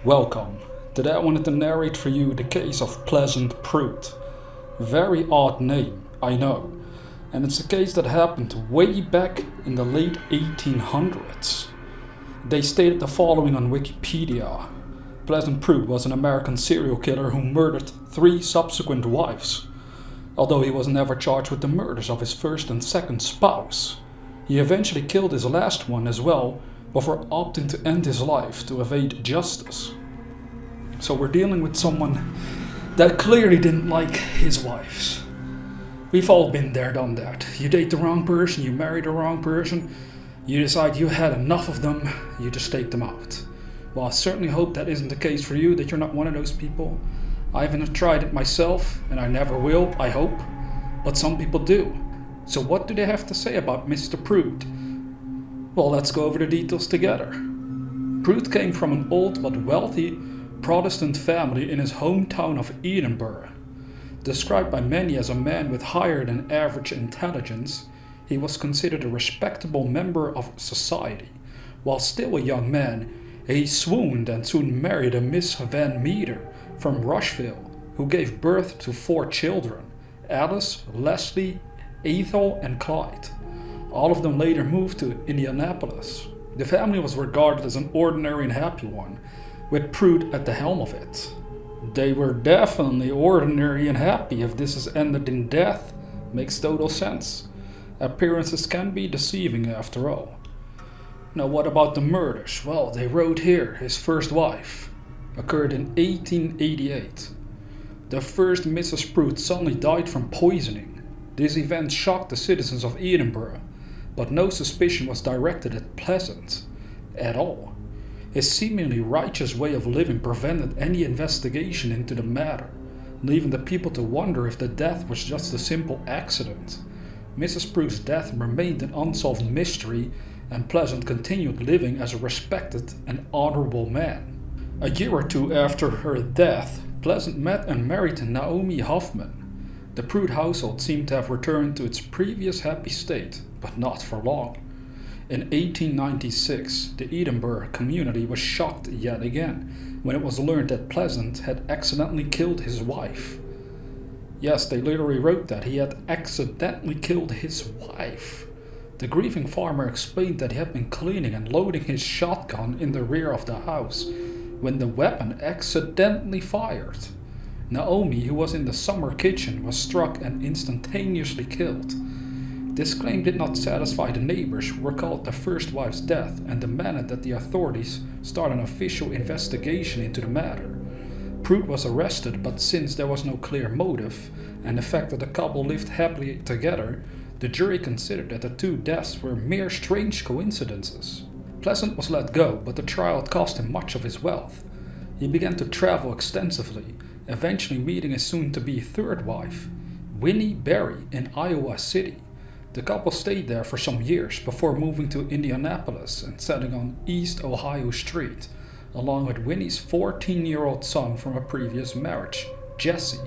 Welcome. Today I wanted to narrate for you the case of Pleasant Pruitt. Very odd name, I know. And it's a case that happened way back in the late 1800s. They stated the following on Wikipedia. Pleasant Pruitt was an American serial killer who murdered 3 subsequent wives. Although he was never charged with the murders of his first and second spouse, he eventually killed his last one as well before opting to end his life to evade justice. So we're dealing with someone that clearly didn't like his wives. We've all been there, done that. You date the wrong person, you marry the wrong person, you decide you had enough of them, you just take them out. Well, I certainly hope that isn't the case for you, that you're not one of those people. I haven't tried it myself, and I never will, I hope. But some people do. So what do they have to say about Mr. Pruitt? Well, let's go over the details together. Pruitt came from an old but wealthy Protestant family in his hometown of Edinburgh. Described by many as a man with higher than average intelligence, he was considered a respectable member of society. While still a young man, he swooned and soon married a Miss Van Meter from Rushville, who gave birth to 4 children: Alice, Leslie, Ethel, and Clyde. All of them later moved to Indianapolis. The family was regarded as an ordinary and happy one, with Pruitt at the helm of it. They were definitely ordinary and happy. If this has ended in death, makes total sense. Appearances can be deceiving after all. Now what about the murders? Well, they wrote here his first wife occurred in 1888. The first Mrs. Pruitt suddenly died from poisoning. This event shocked the citizens of Edinburgh, but no suspicion was directed at Pleasant at all. His seemingly righteous way of living prevented any investigation into the matter, leaving the people to wonder if the death was just a simple accident. Mrs. Pruitt's death remained an unsolved mystery, and Pleasant continued living as a respected and honorable man. A year or 2 after her death, Pleasant met and married Naomi Hoffman. The Pruitt household seemed to have returned to its previous happy state, but not for long. In 1896, the Edinburgh community was shocked yet again when it was learned that Pleasant had accidentally killed his wife. Yes, they literally wrote that he had accidentally killed his wife. The grieving farmer explained that he had been cleaning and loading his shotgun in the rear of the house when the weapon accidentally fired. Naomi, who was in the summer kitchen, was struck and instantaneously killed. This claim did not satisfy the neighbors, who recalled the first wife's death and demanded that the authorities start an official investigation into the matter. Pruitt was arrested, but since there was no clear motive and the fact that the couple lived happily together, the jury considered that the 2 deaths were mere strange coincidences. Pleasant was let go, but the trial had cost him much of his wealth. He began to travel extensively, eventually meeting his soon-to-be 3rd wife, Winnie Berry, in Iowa City. The couple stayed there for some years before moving to Indianapolis and settling on East Ohio Street, along with Winnie's 14-year-old son from a previous marriage, Jesse.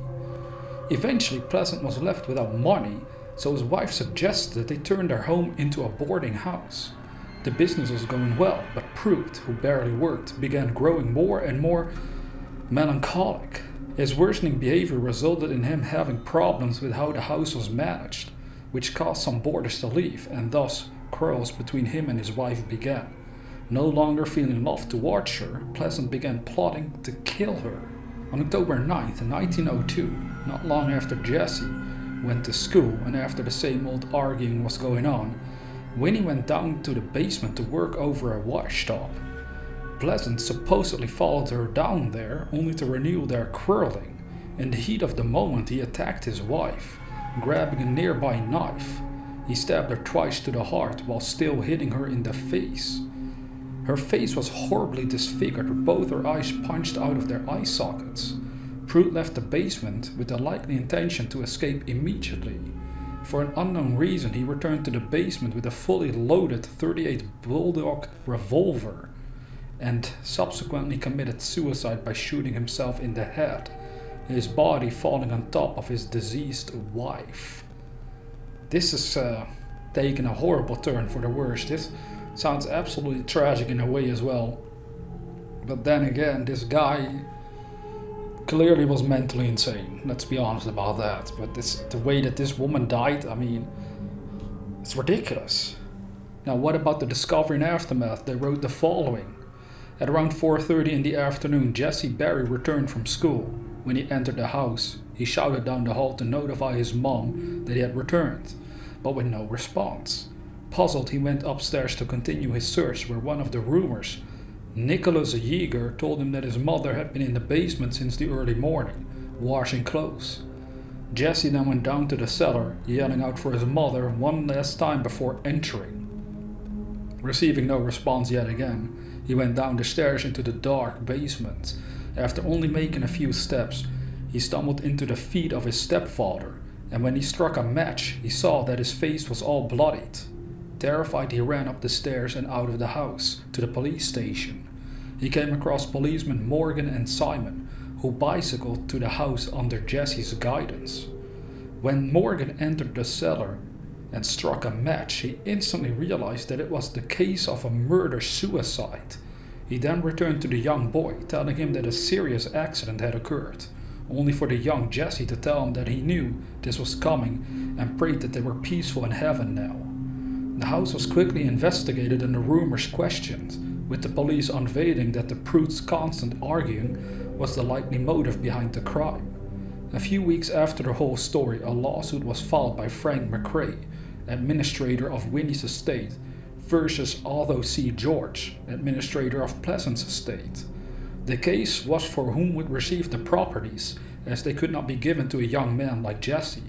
Eventually, Pleasant was left without money, so his wife suggested that they turn their home into a boarding house. The business was going well, but Pruitt, who barely worked, began growing more and more melancholic. His worsening behavior resulted in him having problems with how the house was managed, which caused some boarders to leave, and thus quarrels between him and his wife began. No longer feeling love towards her, Pleasant began plotting to kill her. On October 9th, 1902, not long after Jesse went to school and after the same old arguing was going on, Winnie went down to the basement to work over a washtub. Pleasant supposedly followed her down there, only to renew their quarreling. In the heat of the moment, he attacked his wife, grabbing a nearby knife. He stabbed her twice to the heart while still hitting her in the face. Her face was horribly disfigured, with both her eyes punched out of their eye sockets. Pruitt left the basement with the likely intention to escape immediately. For an unknown reason, he returned to the basement with a fully loaded .38 Bulldog revolver and subsequently committed suicide by shooting himself in the head, his body falling on top of his deceased wife. This is taking a horrible turn for the worse. This sounds absolutely tragic in a way as well. But then again, this guy clearly was mentally insane. Let's be honest about that. But the way that this woman died, I mean, it's ridiculous. Now, what about the discovery and aftermath? They wrote the following. At around 4:30 in the afternoon, Jesse Barry returned from school. When he entered the house, he shouted down the hall to notify his mom that he had returned, but with no response. Puzzled, he went upstairs to continue his search, where one of the roomers, Nicholas Yeager, told him that his mother had been in the basement since the early morning, washing clothes. Jesse then went down to the cellar, yelling out for his mother one last time before entering. Receiving no response yet again, he went down the stairs into the dark basement. After only making a few steps, he stumbled into the feet of his stepfather, and when he struck a match, he saw that his face was all bloodied. Terrified, he ran up the stairs and out of the house to the police station. He came across policemen Morgan and Simon, who bicycled to the house under Jesse's guidance. When Morgan entered the cellar and struck a match, he instantly realized that it was the case of a murder-suicide. He then returned to the young boy, telling him that a serious accident had occurred, only for the young Jesse to tell him that he knew this was coming and prayed that they were peaceful in heaven now. The house was quickly investigated and the rumors questioned, with the police unveiling that the Pruitt's constant arguing was the likely motive behind the crime. A few weeks after the whole story, a lawsuit was filed by Frank McRae, administrator of Winnie's estate, versus Otto C. George, administrator of Pleasant's estate. The case was for whom would receive the properties, as they could not be given to a young man like Jesse,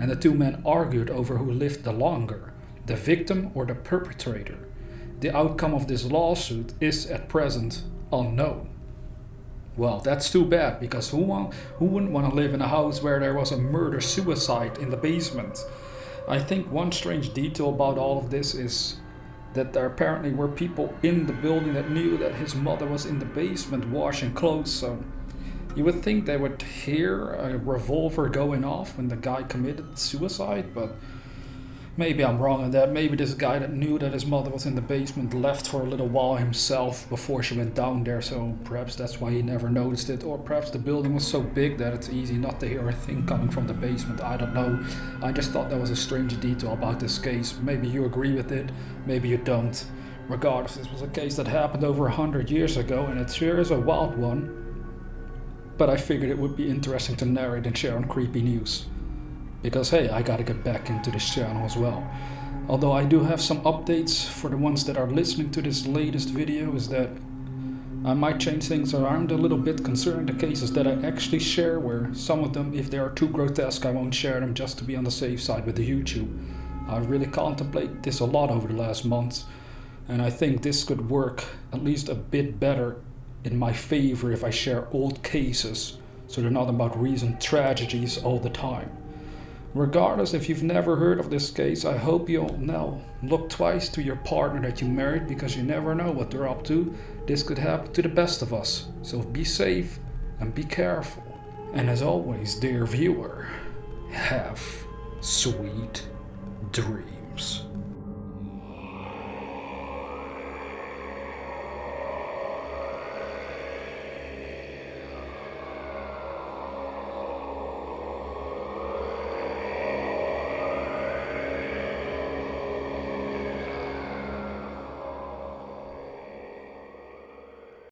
and the two men argued over who lived the longer, the victim or the perpetrator. The outcome of this lawsuit is at present unknown. Well, that's too bad, because who wouldn't want to live in a house where there was a murder-suicide in the basement? I think one strange detail about all of this is that there apparently were people in the building that knew that his mother was in the basement washing clothes, so you would think they would hear a revolver going off when the guy committed suicide, but maybe I'm wrong on that. Maybe this guy that knew that his mother was in the basement left for a little while himself before she went down there, so perhaps that's why he never noticed it. Or perhaps the building was so big that it's easy not to hear a thing coming from the basement. I don't know. I just thought that was a strange detail about this case. Maybe you agree with it, maybe you don't. Regardless, this was a case that happened over 100 years ago, and it sure is a wild one. But I figured it would be interesting to narrate and share on Creepy News. Because hey, I gotta get back into this channel as well. Although I do have some updates for the ones that are listening to this latest video, is that I might change things around a little bit concerning the cases that I actually share, where some of them, if they are too grotesque, I won't share them just to be on the safe side with the YouTube. I really contemplate this a lot over the last months, and I think this could work at least a bit better in my favor if I share old cases, so they're not about recent tragedies all the time. Regardless, if you've never heard of this case, I hope you'll now look twice to your partner that you married, because you never know what they're up to. This could happen to the best of us. So be safe and be careful. And as always, dear viewer, have sweet dreams.